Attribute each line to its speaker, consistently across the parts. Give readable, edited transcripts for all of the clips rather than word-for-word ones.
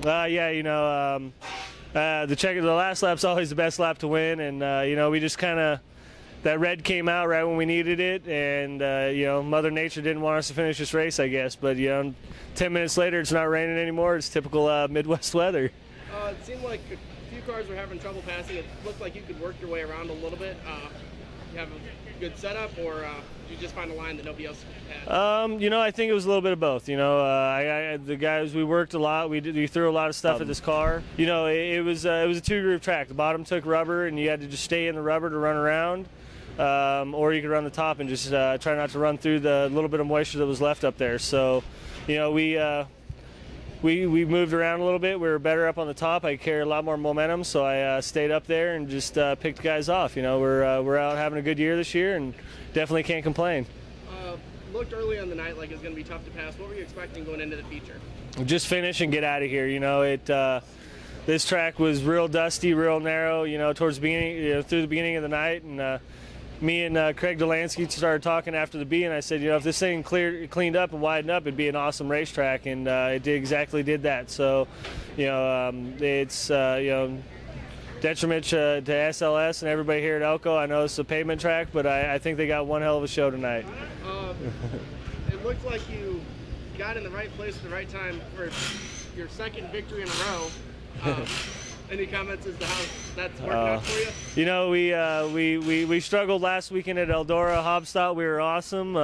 Speaker 1: Yeah, the last lap's always the best lap to win, and we just kind of, that red came out right when we needed it, and Mother Nature didn't want us to finish this race, I guess. But 10 minutes later, it's not raining anymore. It's typical Midwest weather.
Speaker 2: It seemed like a few cars were having trouble passing. It looked like you could work your way around a little bit. You have a good setup, or did you just find a line that nobody else had?
Speaker 1: I think it was a little bit of both. The guys, we worked a lot. We threw a lot of stuff at this car. It was a two-groove track. The bottom took rubber, and you had to just stay in the rubber to run around. Or you could run the top and just try not to run through the little bit of moisture that was left up there. So, we moved around a little bit. We were better up on the top. I carried a lot more momentum, so I stayed up there and just picked guys off. We're out having a good year this year, and definitely can't complain.
Speaker 2: Looked early on the night like it was going to be tough to pass. What were you expecting going into the feature?
Speaker 1: Just finish and get out of here. This track was real dusty, real narrow. Towards the beginning, through the beginning of the night, and me and Craig Dollansky started talking after the B, and I said, if this thing cleaned up and widened up, it'd be an awesome racetrack, and it did that. So, it's detriment to SLS and everybody here at Elko. I know it's a pavement track, but I think they got one hell of a show tonight.
Speaker 2: It looked like you got in the right place at the right time for your second victory in a row. Any comments as to how that's working out for you?
Speaker 1: We struggled last weekend at Eldora. Hobstop, we were awesome.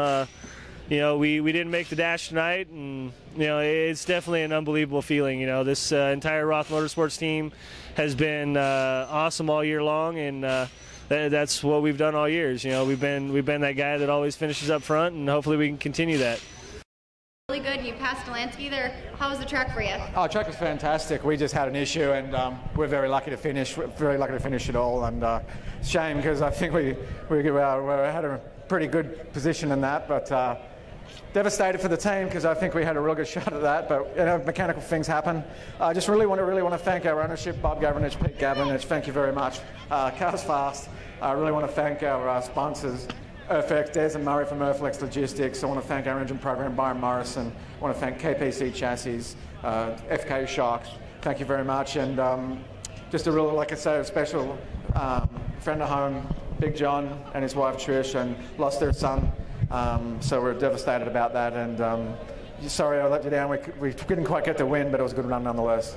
Speaker 1: We didn't make the dash tonight, and it's definitely an unbelievable feeling. This entire Roth Motorsports team has been awesome all year long, and that's what we've done all years. We've been that guy that always finishes up front, and hopefully we can continue that.
Speaker 3: Really good. You passed Dollansky there. How was the track for you?
Speaker 4: Oh, the track was fantastic. We just had an issue, and we're very lucky to finish. We're very lucky to finish it all, and shame because I think we had a pretty good position in that, but devastated for the team because I think we had a real good shot at that. But mechanical things happen. I just really want to thank our ownership, Bob Gavranich, Pete Gavranich. Thank you very much. Cars Fast. I really want to thank our sponsors. Urflex, Des and Murray from Urflex Logistics. I want to thank our engine program, Byron Morrison. I want to thank KPC Chassis, FK Shocks. Thank you very much. And just a real, like I say, a special friend of home, Big John and his wife Trish, and lost their son. So we're devastated about that. And sorry I let you down. We couldn't quite get the win, but it was a good run nonetheless.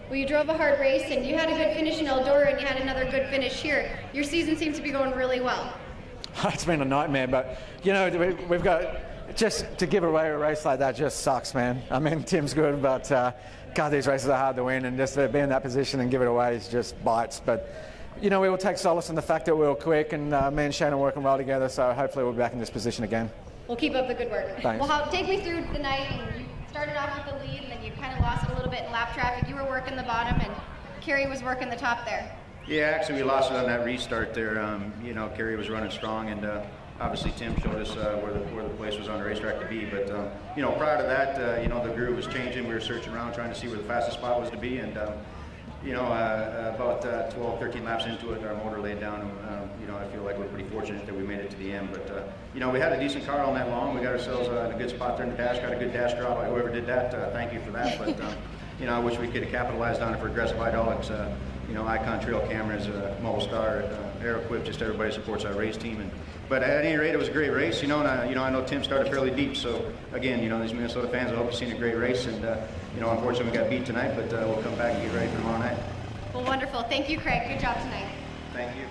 Speaker 3: Well, you drove a hard race, and you had a good finish in Eldora, and you had another good finish here. Your season seems to be going really well.
Speaker 4: It's been a nightmare, but we've got, just to give away a race like that just sucks, man. I mean, Tim's good, but God, these races are hard to win, and just to be in that position and give it away is just bites. But we will take solace in the fact that we were quick, and me and Shane are working well together, so hopefully we'll be back in this position again.
Speaker 3: We'll keep up the good work.
Speaker 4: Thanks.
Speaker 3: Well, take me through the night. And you started off with the lead, and then you kind of lost it a little bit in lap traffic. You were working the bottom, and Kerry was working the top there.
Speaker 5: Yeah, actually we lost it on that restart there. Kerry was running strong, and obviously Tim showed us where the place was on the racetrack to be. But prior to that, the groove was changing. We were searching around trying to see where the fastest spot was to be, and about 12, 13 laps into it, our motor laid down. And, I feel like we're pretty fortunate that we made it to the end. But we had a decent car all night long. We got ourselves in a good spot there in the dash. Got a good dash drop. Whoever did that, thank you for that. But I wish we could have capitalized on it for aggressive hydraulics. Icon Trail cameras, Mobile Star, Air Equip, just everybody supports our race team. But at any rate, it was a great race, and I know Tim started fairly deep. So again, these Minnesota fans, I hope you've seen a great race. And unfortunately, we got beat tonight, but we'll come back and get ready for tomorrow night.
Speaker 3: Well, wonderful. Thank you, Craig. Good job tonight.
Speaker 5: Thank you.